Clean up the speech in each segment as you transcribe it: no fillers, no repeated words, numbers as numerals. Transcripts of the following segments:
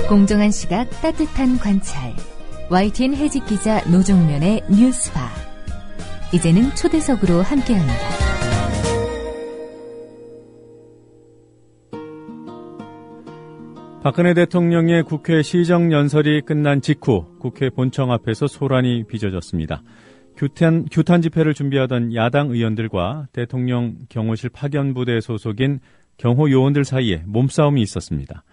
공정한 시각, 따뜻한 관찰. YTN 해직 기자 노정면의 뉴스바. 이제는 초대석으로 함께합니다. 박근혜 대통령의 국회 시정연설이 끝난 직후 국회 본청 앞에서 소란이 빚어졌습니다. 규탄 집회를 준비하던 야당 의원들과 대통령 경호실 파견부대 소속인 경호 요원들 사이에 몸싸움이 있었습니다.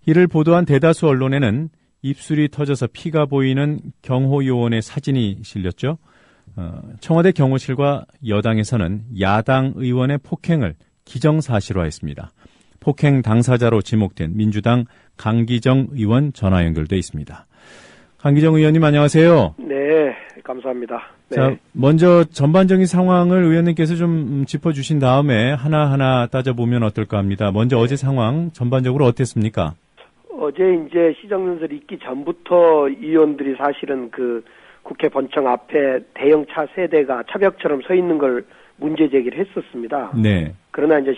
이를 보도한 대다수 언론에는 입술이 터져서 피가 보이는 경호 요원의 사진이 실렸죠. 청와대 경호실과 여당에서는 야당 의원의 폭행을 기정사실화했습니다. 폭행 당사자로 지목된 민주당 강기정 의원 전화 연결돼 있습니다. 강기정 의원님 안녕하세요. 네, 감사합니다. 네. 자, 먼저 전반적인 상황을 의원님께서 좀 짚어주신 다음에 하나하나 따져보면 어떨까 합니다. 먼저 어제 상황 전반적으로 어땠습니까? 어제 이제 시정연설이 있기 전부터 의원들이 사실은 그 국회 본청 앞에 대형차 세대가 차벽처럼 서 있는 걸 문제 제기를 했었습니다. 네. 그러나 이제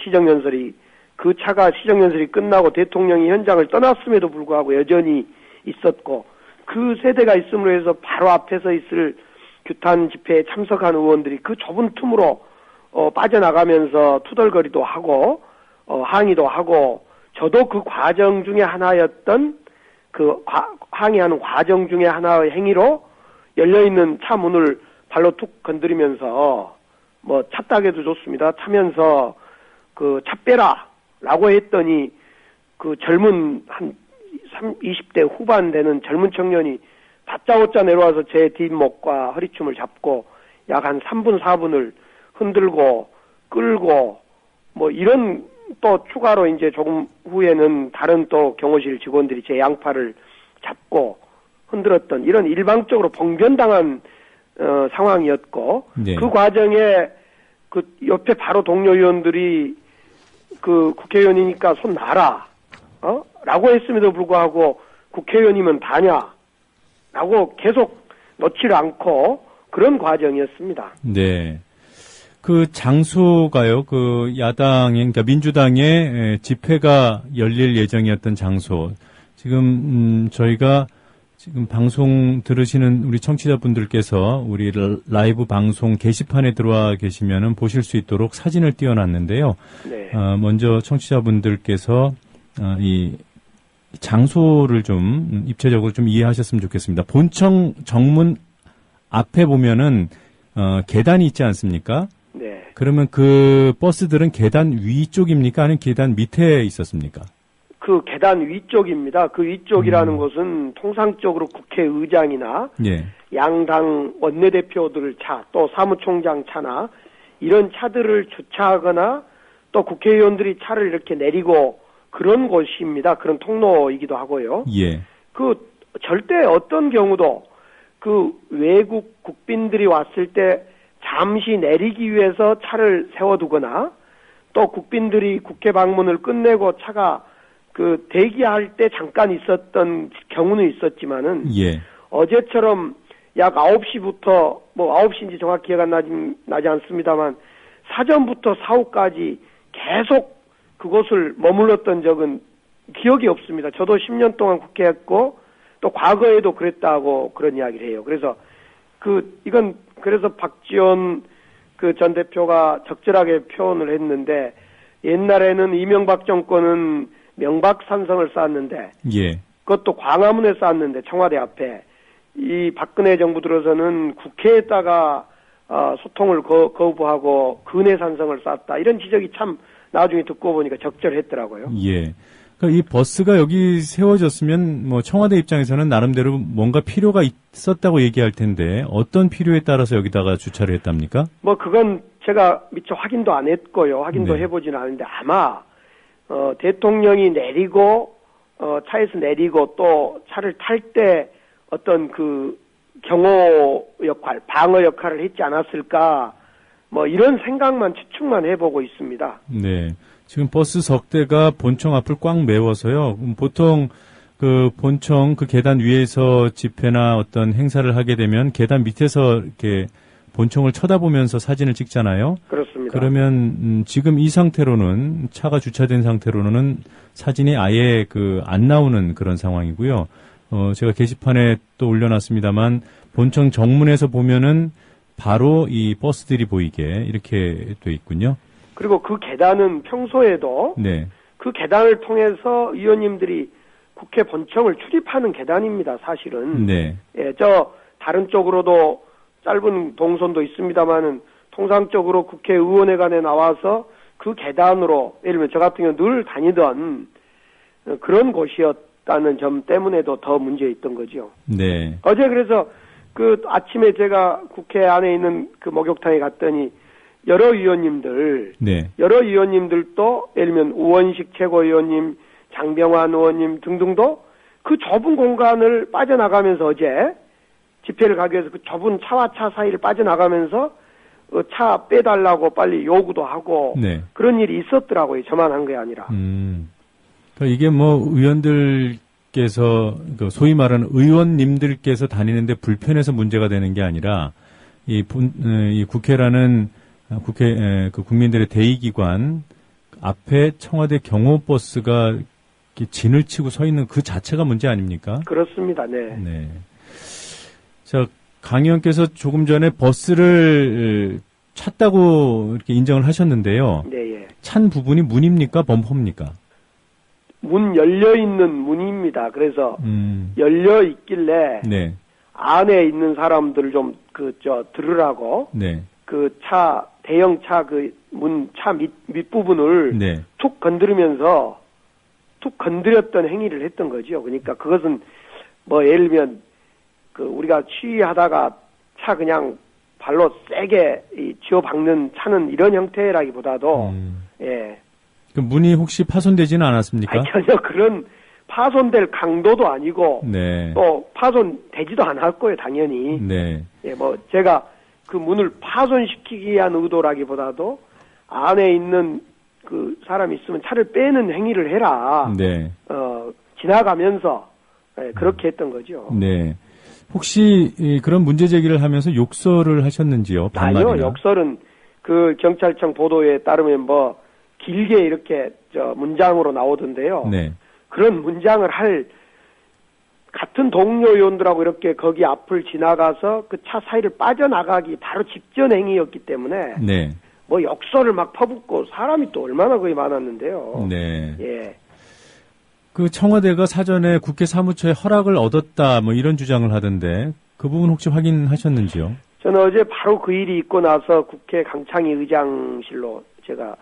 그 차가 시정연설이 끝나고 대통령이 현장을 떠났음에도 불구하고 여전히 있었고, 그 세대가 있음으로 해서 바로 앞에서 있을 규탄 집회에 참석한 의원들이 그 좁은 틈으로 빠져나가면서 투덜거리도 하고 항의도 하고, 저도 그 과정 중에 하나였던 항의하는 과정 중에 하나의 행위로 열려있는 차 문을 발로 툭 건드리면서 차 따개도 좋습니다. 타면서 차 빼라 라고 했더니 그 젊은 한 20대 후반 되는 젊은 청년이 다짜고짜 내려와서 제 뒷목과 허리춤을 잡고 약 한 3분 4분을 흔들고 끌고 이런, 또 추가로 이제 조금 후에는 다른 또 경호실 직원들이 제 양팔을 잡고 흔들었던 이런 일방적으로 봉변당한 상황이었고, 네. 그 과정에 그 옆에 바로 동료 의원들이 그 국회의원이니까 손 놔라 라고 했음에도 불구하고 국회의원이면 다냐 라고 계속 놓지를 않고 그런 과정이었습니다. 네. 그 장소가요, 그 야당의, 그러니까 민주당의 집회가 열릴 예정이었던 장소. 지금, 저희가 지금 방송 들으시는 우리 청취자분들께서 우리 라이브 방송 게시판에 들어와 계시면은 보실 수 있도록 사진을 띄워놨는데요. 네. 먼저 청취자분들께서, 이 장소를 좀 입체적으로 좀 이해하셨으면 좋겠습니다. 본청 정문 앞에 보면은, 계단이 있지 않습니까? 네. 그러면 그 버스들은 계단 위쪽입니까? 아니면 계단 밑에 있었습니까? 그 계단 위쪽입니다. 그 위쪽이라는 것은 통상적으로 국회의장이나 예. 양당 원내대표들 차, 또 사무총장 차나 이런 차들을 주차하거나 또 국회의원들이 차를 이렇게 내리고 그런 곳입니다. 그런 통로이기도 하고요. 예. 그 절대 어떤 경우도 그 외국 국빈들이 왔을 때 잠시 내리기 위해서 차를 세워두거나 또 국빈들이 국회 방문을 끝내고 차가 그 대기할 때 잠깐 있었던 경우는 있었지만은 예. 어제처럼 약 9시부터 9시인지 정확히 기억 안 나지 않습니다만 사전부터 사후까지 계속 그곳을 머물렀던 적은 기억이 없습니다. 저도 10년 동안 국회했고 또 과거에도 그랬다고 그런 이야기를 해요. 그래서 그래서 박지원 그 전 대표가 적절하게 표현을 했는데, 옛날에는 이명박 정권은 명박산성을 쌓았는데, 예. 그것도 광화문에 쌓았는데 청와대 앞에, 이 박근혜 정부 들어서는 국회에다가 소통을 거부하고 근해산성을 쌓았다. 이런 지적이 참 나중에 듣고 보니까 적절했더라고요. 예. 그러니까 이 버스가 여기 세워졌으면 청와대 입장에서는 나름대로 뭔가 필요가 있었다고 얘기할 텐데 어떤 필요에 따라서 여기다가 주차를 했답니까? 그건 제가 미처 확인도 안 했고요. 확인도 네. 해보지는 않았는데 아마 대통령이 내리고 차에서 내리고 또 차를 탈 때 어떤 그 경호 역할, 방어 역할을 했지 않았을까, 이런 생각만 추측만 해보고 있습니다. 네. 지금 버스 석 대가 본청 앞을 꽉 메워서요. 보통 그 본청 그 계단 위에서 집회나 어떤 행사를 하게 되면 계단 밑에서 이렇게 본청을 쳐다보면서 사진을 찍잖아요. 그렇습니다. 그러면 지금 이 상태로는 차가 주차된 상태로는 사진이 아예 안 나오는 그런 상황이고요. 제가 게시판에 또 올려놨습니다만 본청 정문에서 보면은 바로 이 버스들이 보이게 이렇게 돼 있군요. 그리고 그 계단은 평소에도 네. 그 계단을 통해서 의원님들이 국회 본청을 출입하는 계단입니다. 사실은. 네. 예, 저 다른 쪽으로도 짧은 동선도 있습니다만은 통상적으로 국회의원회관에 나와서 그 계단으로 예를 들면 저 같은 경우 늘 다니던 그런 곳이었다는 점 때문에도 더 문제 있던 거죠. 네. 어제 그래서 그 아침에 제가 국회 안에 있는 그 목욕탕에 갔더니 여러 의원님들, 네. 여러 의원님들도 예를 들면 우원식 최고위원님, 장병환 의원님 등등도 그 좁은 공간을 빠져나가면서 어제 집회를 가기 위해서 그 좁은 차와 차 사이를 빠져나가면서 차 빼달라고 빨리 요구도 하고 네. 그런 일이 있었더라고요. 저만 한 게 아니라. 그러니까 이게 의원들께서 소위 말하는 의원님들께서 다니는데 불편해서 문제가 되는 게 아니라 이 국회라는 국회 국민들의 대의기관 앞에 청와대 경호버스가 이렇게 진을 치고 서 있는 그 자체가 문제 아닙니까? 그렇습니다. 네. 네. 자, 강 의원께서 조금 전에 버스를 찼다고 이렇게 인정을 하셨는데요. 네, 예. 찬 부분이 문입니까? 범퍼입니까? 문 열려있는 문입니다. 그래서 열려있길래 네. 안에 있는 사람들을 좀 들으라고 네. 그 차, 대형 차 차 밑부분을 네. 툭 건드리면서 툭 건드렸던 행위를 했던 거죠. 그러니까 그것은 예를 들면 우리가 취하다가 차 그냥 발로 세게 쥐어박는 차는 이런 형태라기보다도 예. 그 문이 혹시 파손되지는 않았습니까? 전혀 그런 파손될 강도도 아니고 네. 또 파손되지도 않을 거예요, 당연히. 네. 예, 제가 그 문을 파손시키기 위한 의도라기보다도 안에 있는 그 사람이 있으면 차를 빼는 행위를 해라. 네. 지나가면서 그렇게 했던 거죠. 네. 혹시 그런 문제 제기를 하면서 욕설을 하셨는지요? 반말이나? 아니요, 욕설은 그 경찰청 보도에 따르면 길게 이렇게 문장으로 나오던데요. 네. 그런 문장을 할 같은 동료 의원들하고 이렇게 거기 앞을 지나가서 그 차 사이를 빠져나가기 바로 직전 행위였기 때문에 네. 욕설을 막 퍼붓고 사람이 또 얼마나 거의 많았는데요. 네. 예. 그 청와대가 사전에 국회 사무처에 허락을 얻었다 이런 주장을 하던데 그 부분 혹시 확인하셨는지요? 저는 어제 바로 그 일이 있고 나서 국회 강창희 의장실로 제가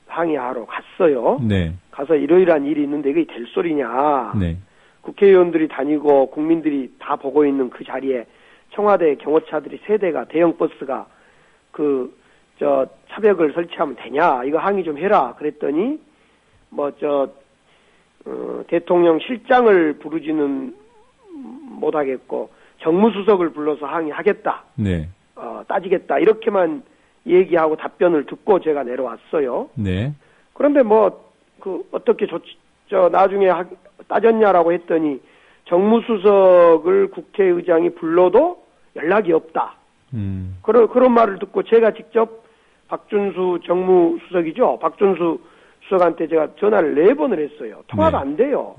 항의하러 갔어요. 네. 가서 이러이러한 일이 있는데 이게 될 소리냐. 네. 국회의원들이 다니고 국민들이 다 보고 있는 그 자리에 청와대 경호차들이 3대가 대형 버스가 차벽을 설치하면 되냐. 이거 항의 좀 해라. 그랬더니 대통령 실장을 부르지는 못하겠고 정무수석을 불러서 항의하겠다. 네. 따지겠다. 이렇게만 얘기하고 답변을 듣고 제가 내려왔어요. 네. 그런데 어떻게 나중에 따졌냐라고 했더니 정무수석을 국회의장이 불러도 연락이 없다. 그런 말을 듣고 제가 직접 박준수 정무수석이죠. 박준수 수석한테 제가 전화를 4번을 했어요. 통화가 안 돼요.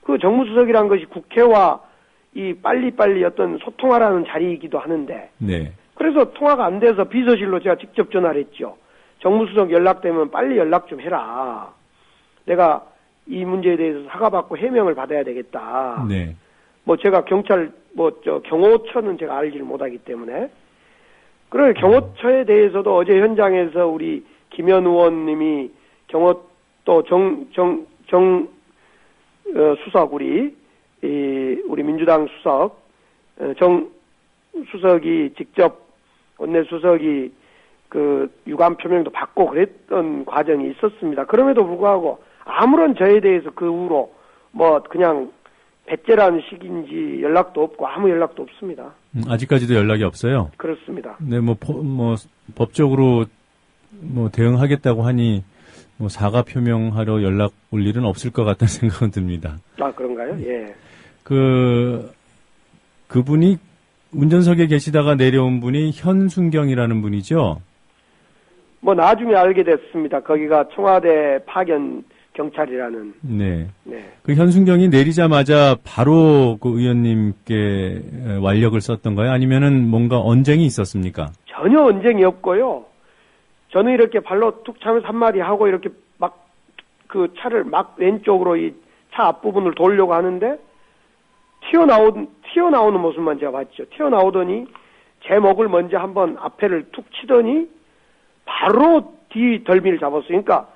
그 정무수석이란 것이 국회와 빨리빨리 어떤 소통하라는 자리이기도 하는데. 네. 그래서 통화가 안 돼서 비서실로 제가 직접 전화를 했죠. 정무수석 연락되면 빨리 연락 좀 해라. 내가 이 문제에 대해서 사과받고 해명을 받아야 되겠다. 네. 제가 경찰, 경호처는 제가 알지를 못하기 때문에. 그래, 경호처에 대해서도 어제 현장에서 우리 김현 의원님이 수석, 우리 민주당 수석, 수석이 직접 원내수석이 유감 표명도 받고 그랬던 과정이 있었습니다. 그럼에도 불구하고 아무런 저에 대해서 그 후로 그냥 배째라는 식인지 연락도 없고 아무 연락도 없습니다. 아직까지도 연락이 없어요? 그렇습니다. 네, 법적으로 대응하겠다고 하니 사과 표명하러 연락 올 일은 없을 것 같다는 생각은 듭니다. 아, 그런가요? 예. 그분이 운전석에 계시다가 내려온 분이 현순경이라는 분이죠? 뭐 나중에 알게 됐습니다. 거기가 청와대 파견 경찰이라는. 네. 네. 그 현순경이 내리자마자 바로 그 의원님께 완력을 썼던가요? 아니면은 뭔가 언쟁이 있었습니까? 전혀 언쟁이 없고요. 저는 이렇게 발로 툭 차면서 한마디 하고 이렇게 막 그 차를 막 왼쪽으로 이 차 앞부분을 돌려고 하는데 튀어나오는 모습만 제가 봤죠. 튀어나오더니 제 목을 먼저 한번 앞에를 툭 치더니 바로 뒤 덜미를 잡았어요. 그러니까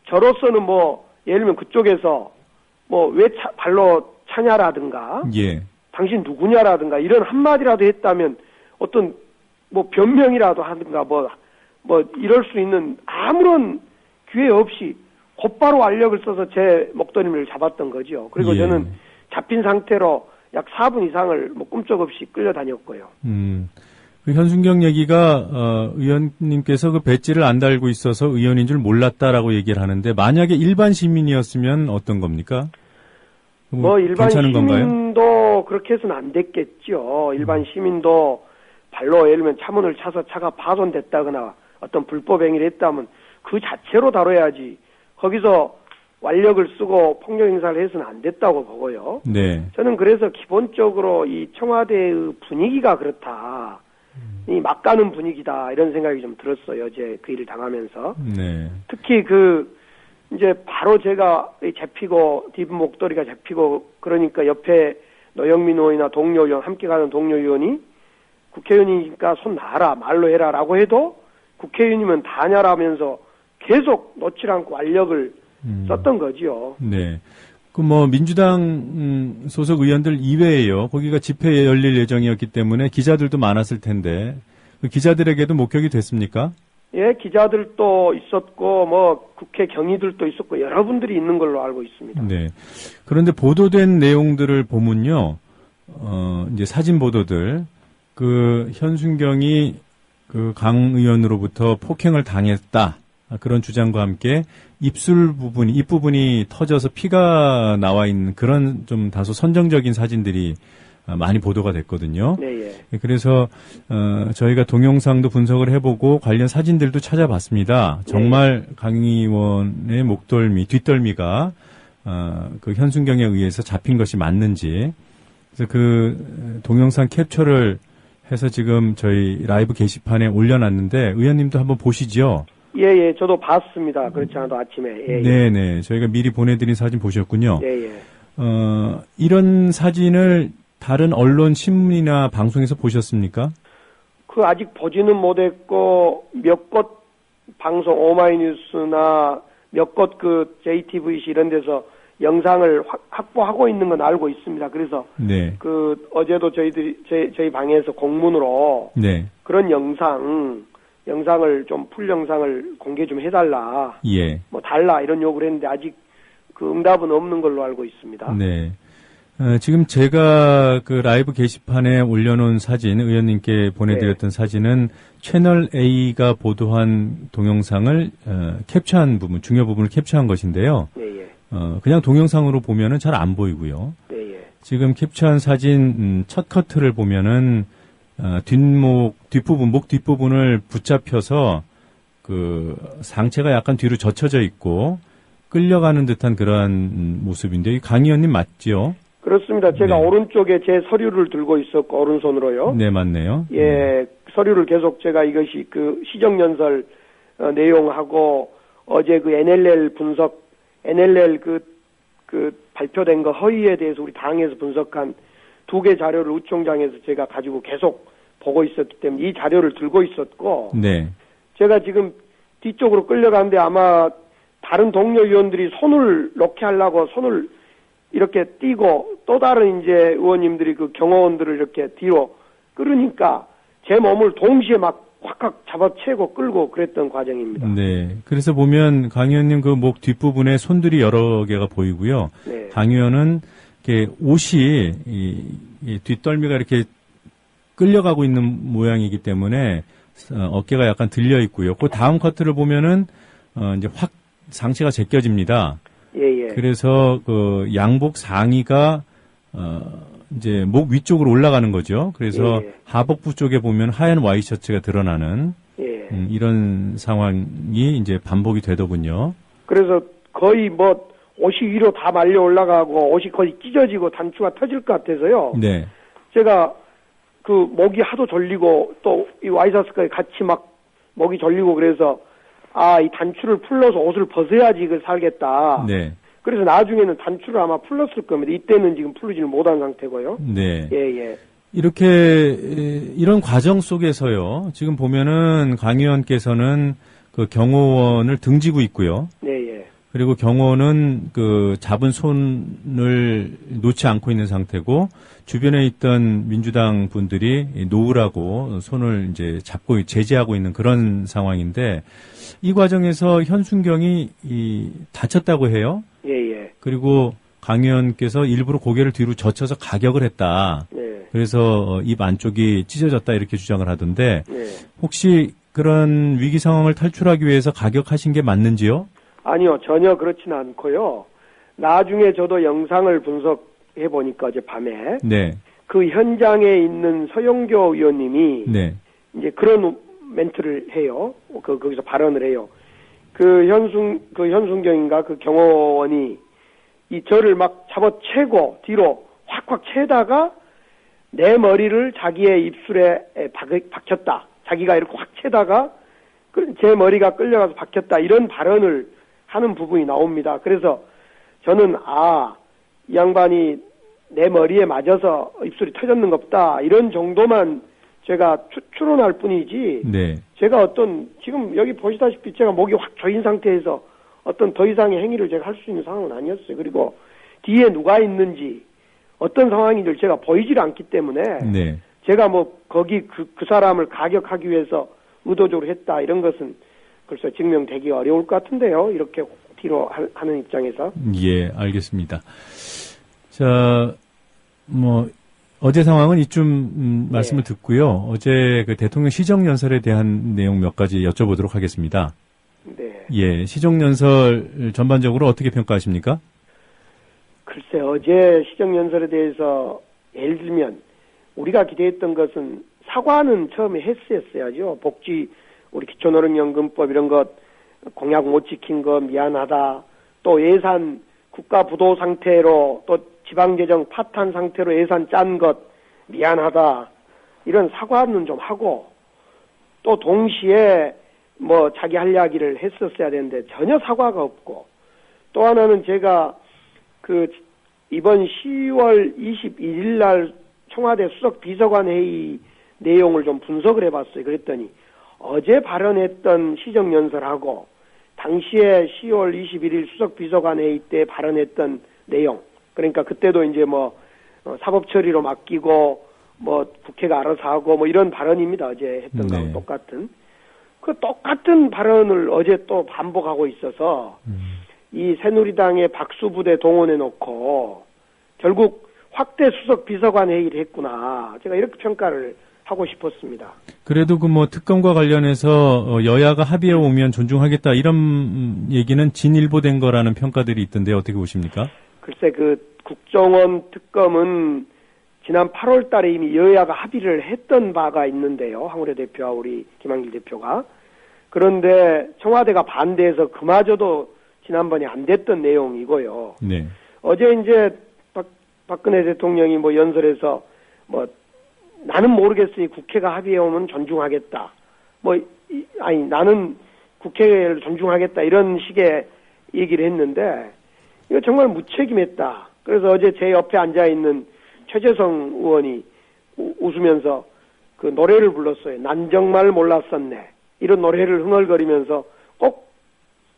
저로서는 뭐 예를 들면 그쪽에서 뭐 왜 발로 차냐라든가 예. 당신 누구냐라든가 이런 한마디라도 했다면 어떤 뭐 변명이라도 하든가 뭐 이럴 수 있는 아무런 기회 없이 곧바로 완력을 써서 제 목덜미를 잡았던 거죠. 그리고 예. 저는 잡힌 상태로 약 4분 이상을 뭐 꿈쩍없이 끌려다녔고요. 그 현순경 얘기가 의원님께서 그 배지를 안 달고 있어서 의원인 줄 몰랐다라고 얘기를 하는데 만약에 일반 시민이었으면 어떤 겁니까? 뭐 일반 괜찮은 시민도 건가요? 그렇게 해서는 안 됐겠죠. 일반 시민도 발로 예를 들면 차문을 차서 차가 파손됐다거나 어떤 불법 행위를 했다면 그 자체로 다뤄야지 거기서 완력을 쓰고 폭력 행사를 해서는 안 됐다고 보고요. 네. 저는 그래서 기본적으로 이 청와대의 분위기가 그렇다. 이 막 가는 분위기다. 이런 생각이 좀 들었어요. 어제 그 일을 당하면서. 네. 특히 이제 바로 제가 잡히고 뒷목도리가 잡히고 그러니까 옆에 노영민 의원이나 동료 의원 함께 가는 동료 의원이 국회의원이니까 손 놔라 말로 해라라고 해도 국회의원이면 다냐라면서 계속 놓지 않고 완력을 썼던 거지요. 네. 그 뭐 민주당 소속 의원들 이외에요. 거기가 집회 열릴 예정이었기 때문에 기자들도 많았을 텐데 그 기자들에게도 목격이 됐습니까? 예, 기자들도 있었고 뭐 국회 경위들도 있었고 여러분들이 있는 걸로 알고 있습니다. 네. 그런데 보도된 내용들을 보면요. 이제 사진 보도들 그 현순경이 그 강 의원으로부터 폭행을 당했다. 그런 주장과 함께 입부분이 터져서 피가 나와 있는 그런 좀 다소 선정적인 사진들이 많이 보도가 됐거든요. 네, 예. 그래서 저희가 동영상도 분석을 해보고 관련 사진들도 찾아봤습니다. 정말 강 의원의 뒷덜미가 그 현순경에 의해서 잡힌 것이 맞는지. 그래서 그 동영상 캡처를 해서 지금 저희 라이브 게시판에 올려놨는데 의원님도 한번 보시죠. 예, 저도 봤습니다. 그렇지 않아도 아침에. 예, 네네. 저희가 미리 보내드린 사진 보셨군요. 예. 이런 사진을 다른 언론, 신문이나 방송에서 보셨습니까? 아직 보지는 못했고, 몇 곳 방송, 오마이뉴스나 몇 곳 JTBC 이런 데서 영상을 확보하고 있는 건 알고 있습니다. 그래서, 네. 어제도 저희 방에서 공문으로, 네. 그런 영상을 좀 풀 영상을 공개 좀 해달라. 예. 뭐 달라 이런 요구를 했는데 아직 그 응답은 없는 걸로 알고 있습니다. 네. 지금 제가 그 라이브 게시판에 올려놓은 사진, 의원님께 보내드렸던 사진은 채널 A가 보도한 동영상을 캡처한 부분, 중요 부분을 캡처한 것인데요. 예. 그냥 동영상으로 보면은 잘 안 보이고요. 예. 지금 캡처한 사진 첫 커트를 보면은 목 뒷부분을 붙잡혀서 그 상체가 약간 뒤로 젖혀져 있고 끌려가는 듯한 그러한 모습인데 강 의원님 맞죠? 그렇습니다. 제가 네. 오른쪽에 제 서류를 들고 있었고 오른손으로요. 네, 맞네요. 예, 서류를 계속 제가 이것이 시정연설 내용하고 어제 NLL 분석, NLL 발표된 거 허위에 대해서 우리 당에서 분석한 2개 자료를 우총장에서 제가 가지고 계속 보고 있었기 때문에 이 자료를 들고 있었고, 네. 제가 지금 뒤쪽으로 끌려가는데 아마 다른 동료 의원들이 손을 놓게 하려고 손을 이렇게 띄고 또 다른 이제 의원님들이 경호원들을 이렇게 뒤로 끌으니까 제 몸을 동시에 막 확확 잡아채고 끌고 그랬던 과정입니다. 네. 그래서 보면 강 의원님 목 뒷부분에 손들이 여러 개가 보이고요. 네. 강 의원은 이렇게 옷이 이 뒷덜미가 이렇게 끌려가고 있는 모양이기 때문에 어깨가 약간 들려 있고요. 그 다음 커트를 보면은 이제 확 상체가 제껴집니다. 예. 그래서 양복 상의가 이제 목 위쪽으로 올라가는 거죠. 그래서 예. 하복부 쪽에 보면 하얀 와이셔츠가 드러나는 예. 이런 상황이 이제 반복이 되더군요. 그래서 거의 뭐 옷이 위로 다 말려 올라가고 옷이 거의 찢어지고 단추가 터질 것 같아서요. 네. 제가 그 목이 하도 졸리고 또 이 와이셔츠까지 같이 막 목이 졸리고 그래서 이 단추를 풀러서 옷을 벗어야지 이걸 살겠다. 네. 그래서 나중에는 단추를 아마 풀렀을 겁니다. 이때는 지금 풀리지를 못한 상태고요. 네. 예. 이렇게 이런 과정 속에서요. 지금 보면은 강 의원께서는 그 경호원을 등지고 있고요. 예. 그리고 경호원은 그 잡은 손을 놓지 않고 있는 상태고 주변에 있던 민주당 분들이 놓으라고 손을 이제 잡고 제지하고 있는 그런 상황인데 이 과정에서 현순경이 다쳤다고 해요. 예. 그리고 강 의원께서 일부러 고개를 뒤로 젖혀서 가격을 했다. 네. 그래서 입 안쪽이 찢어졌다 이렇게 주장을 하던데 네. 혹시 그런 위기 상황을 탈출하기 위해서 가격하신 게 맞는지요? 아니요, 전혀 그렇지는 않고요. 나중에 저도 영상을 분석해 보니까 어젯밤에 네. 그 현장에 있는 서영교 의원님이 네. 이제 그런 멘트를 해요. 거기서 발언을 해요. 그 현순경인가 그 경호원이 이 저를 막 잡아채고 뒤로 확확 채다가 내 머리를 자기의 입술에 박혔다. 자기가 이렇게 확 채다가 제 머리가 끌려가서 박혔다. 이런 발언을 하는 부분이 나옵니다. 그래서 저는 이 양반이 내 머리에 맞아서 입술이 터졌는 것보다 이런 정도만 제가 추론할 뿐이지. 네. 제가 지금 여기 보시다시피 제가 목이 확 조인 상태에서 어떤 더 이상의 행위를 제가 할 수 있는 상황은 아니었어요. 그리고 뒤에 누가 있는지 어떤 상황인지 제가 보이질 않기 때문에 네. 제가 뭐 거기 그 사람을 가격하기 위해서 의도적으로 했다 이런 것은 글쎄 증명되기 어려울 것 같은데요. 이렇게 뒤로 하는 입장에서. 예, 알겠습니다. 자, 어제 상황은 이쯤 말씀을 듣고요. 어제 그 대통령 시정연설에 대한 내용 몇 가지 여쭤보도록 하겠습니다. 네. 예, 시정연설 전반적으로 어떻게 평가하십니까? 글쎄, 어제 시정연설에 대해서 예를 들면 우리가 기대했던 것은 사과는 처음에 했어야죠. 복지, 우리 기초노령연금법 이런 것 공약 못 지킨 거 미안하다. 또 예산 국가 부도 상태로 또 지방재정 파탄 상태로 예산 짠 것 미안하다. 이런 사과는 좀 하고 또 동시에 자기 할 이야기를 했었어야 되는데 전혀 사과가 없고 또 하나는 제가 이번 10월 21일 날 청와대 수석 비서관 회의 내용을 좀 분석을 해봤어요. 그랬더니 어제 발언했던 시정연설하고 당시에 10월 21일 수석 비서관 회의 때 발언했던 내용, 그러니까 그때도 이제 사법 처리로 맡기고 국회가 알아서 하고 이런 발언입니다. 어제 했던 거하고 똑같은. 그 똑같은 발언을 어제 또 반복하고 있어서 이 새누리당의 박수부대 동원해 놓고 결국 확대 수석 비서관 회의를 했구나. 제가 이렇게 평가를 하고 싶었습니다. 그래도 특검과 관련해서 여야가 합의해 오면 존중하겠다 이런 얘기는 진일보된 거라는 평가들이 있던데 어떻게 보십니까? 글쎄 국정원 특검은 지난 8월 달에 이미 여야가 합의를 했던 바가 있는데요. 황우래 대표와 우리 김한길 대표가. 그런데 청와대가 반대해서 그마저도 지난번에 안 됐던 내용이고요. 네. 어제 이제 박근혜 대통령이 연설에서 나는 모르겠으니 국회가 합의해 오면 존중하겠다. 나는 국회를 존중하겠다. 이런 식의 얘기를 했는데, 이거 정말 무책임했다. 그래서 어제 제 옆에 앉아있는 최재성 의원이 웃으면서 그 노래를 불렀어요. 난 정말 몰랐었네. 이런 노래를 흥얼거리면서 꼭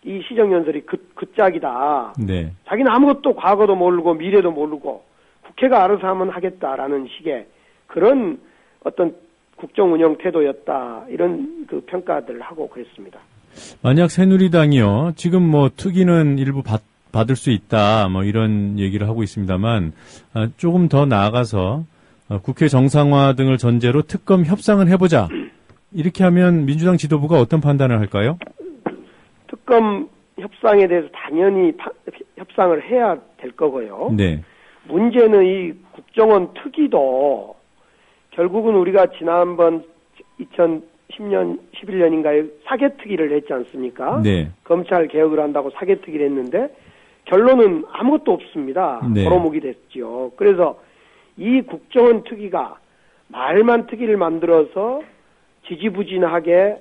이 시정연설이 그 짝이다. 네. 자기는 아무것도 과거도 모르고 미래도 모르고 국회가 알아서 하면 하겠다라는 식의 그런 어떤 국정 운영 태도였다. 이런 평가들을 하고 그랬습니다. 만약 새누리당이요. 지금 특위는 일부 받을 수 있다. 이런 얘기를 하고 있습니다만 조금 더 나아가서 국회 정상화 등을 전제로 특검 협상을 해보자. 이렇게 하면 민주당 지도부가 어떤 판단을 할까요? 특검 협상에 대해서 당연히 협상을 해야 될 거고요. 네. 문제는 이 국정원 특위도 결국은 우리가 지난번 2010년, 11년인가에 사개특위를 했지 않습니까? 네. 검찰 개혁을 한다고 사개특위를 했는데 결론은 아무것도 없습니다. 네. 도로묵이 됐죠. 그래서 이 국정원 특위가 말만 특위를 만들어서 지지부진하게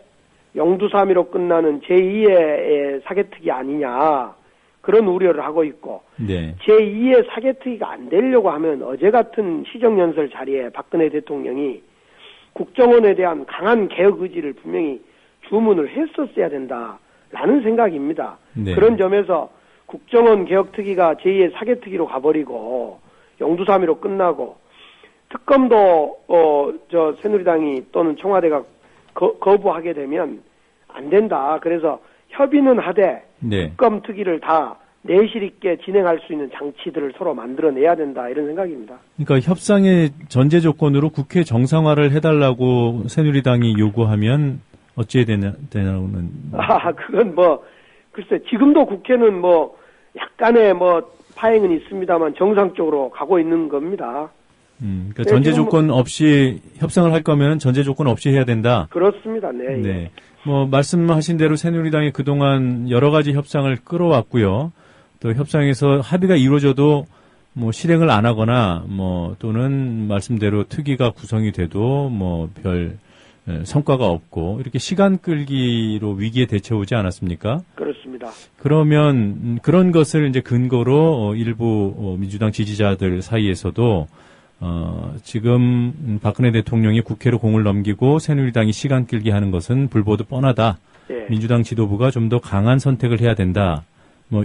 영두사미로 끝나는 제2의 사개특위 아니냐 그런 우려를 하고 있고 네. 제2의 사개특위가 안 되려고 하면 어제 같은 시정연설 자리에 박근혜 대통령이 국정원에 대한 강한 개혁 의지를 분명히 주문을 했었어야 된다라는 생각입니다. 네. 그런 점에서 국정원 개혁특위가 제2의 사개특위로 가버리고 영두사미로 끝나고 특검도 새누리당이 또는 청와대가 거부하게 되면 안 된다. 그래서 협의는 하되 네. 특검 특위를 다 내실 있게 진행할 수 있는 장치들을 서로 만들어내야 된다. 이런 생각입니다. 그러니까 협상의 전제 조건으로 국회 정상화를 해달라고 새누리당이 요구하면 어찌해야 되냐는. 그건 글쎄 지금도 국회는 약간의 파행은 있습니다만 정상적으로 가고 있는 겁니다. 그러니까 전제 조건 없이 협상을 할 거면 전제 조건 없이 해야 된다. 그렇습니다. 네. 네. 말씀하신 대로 새누리당이 그동안 여러 가지 협상을 끌어왔고요. 또 협상에서 합의가 이루어져도 실행을 안 하거나 또는 말씀대로 특위가 구성이 돼도 별 성과가 없고 이렇게 시간 끌기로 위기에 대처오지 않았습니까? 그렇습니다. 그러면 그런 것을 이제 근거로 일부 민주당 지지자들 사이에서도 지금 박근혜 대통령이 국회로 공을 넘기고 새누리당이 시간 끌기 하는 것은 불보듯 뻔하다. 네. 민주당 지도부가 좀 더 강한 선택을 해야 된다.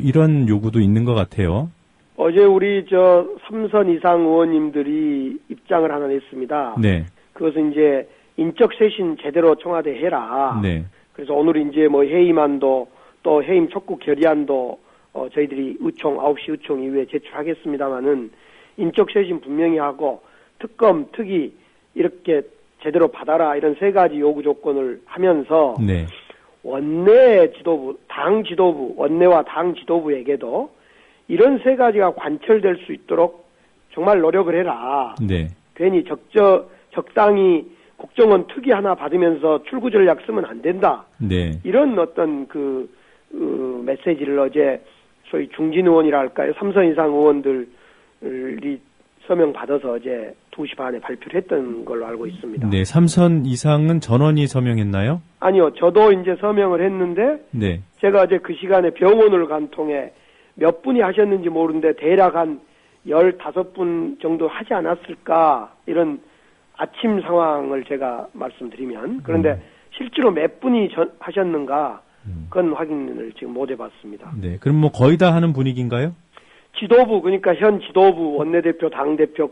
이런 요구도 있는 것 같아요. 어제 우리 3선 이상 의원님들이 입장을 하나 냈습니다. 네. 그것은 이제 인적 쇄신 제대로 청와대 해라. 네. 그래서 오늘 이제 해임안도 또 해임 촉구 결의안도 저희들이 9시 의총 이후에 제출하겠습니다마는 인적 쇄신 분명히 하고 특검, 특위 이렇게 제대로 받아라 이런 세 가지 요구 조건을 하면서 네. 원내 지도부, 당 지도부, 원내와 당 지도부에게도 이런 세 가지가 관철될 수 있도록 정말 노력을 해라. 네. 괜히 적당히 국정원 특위 하나 받으면서 출구 전략 쓰면 안 된다. 네. 이런 어떤 메시지를 어제 소위 중진 의원이라 할까요? 3선 이상 의원들이 서명 받아서 어제 2시 반에 발표를 했던 걸로 알고 있습니다. 네. 3선 이상은 전원이 서명했나요? 아니요. 저도 이제 서명을 했는데 네. 제가 어제 그 시간에 병원을 간 통에 몇 분이 하셨는지 모르는데 대략 한 15분 정도 하지 않았을까 이런 아침 상황을 제가 말씀드리면 그런데 실제로 몇 분이 하셨는가 그건 확인을 지금 못 해봤습니다. 네. 그럼 거의 다 하는 분위기인가요? 지도부 그러니까 현 지도부 원내대표 당대표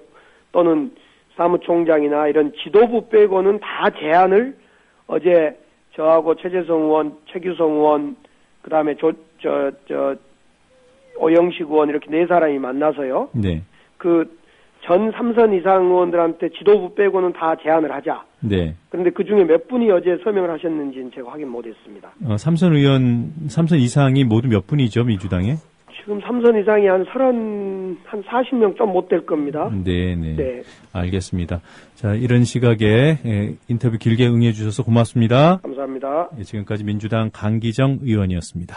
또는 사무총장이나 이런 지도부 빼고는 다 제안을 어제 저하고 최재성 의원, 최규성 의원 그다음에 오영식 의원 이렇게 네 사람이 만나서요. 네. 전 3선 이상 의원들한테 지도부 빼고는 다 제안을 하자. 네. 그런데 그 중에 몇 분이 어제 서명을 하셨는지는 제가 확인 못했습니다. 3선 이상이 모두 몇 분이죠, 민주당에? 지금 3선 이상이 한 40명 좀 못 될 겁니다. 네. 알겠습니다. 자, 이런 시각에 인터뷰 길게 응해 주셔서 고맙습니다. 감사합니다. 지금까지 민주당 강기정 의원이었습니다.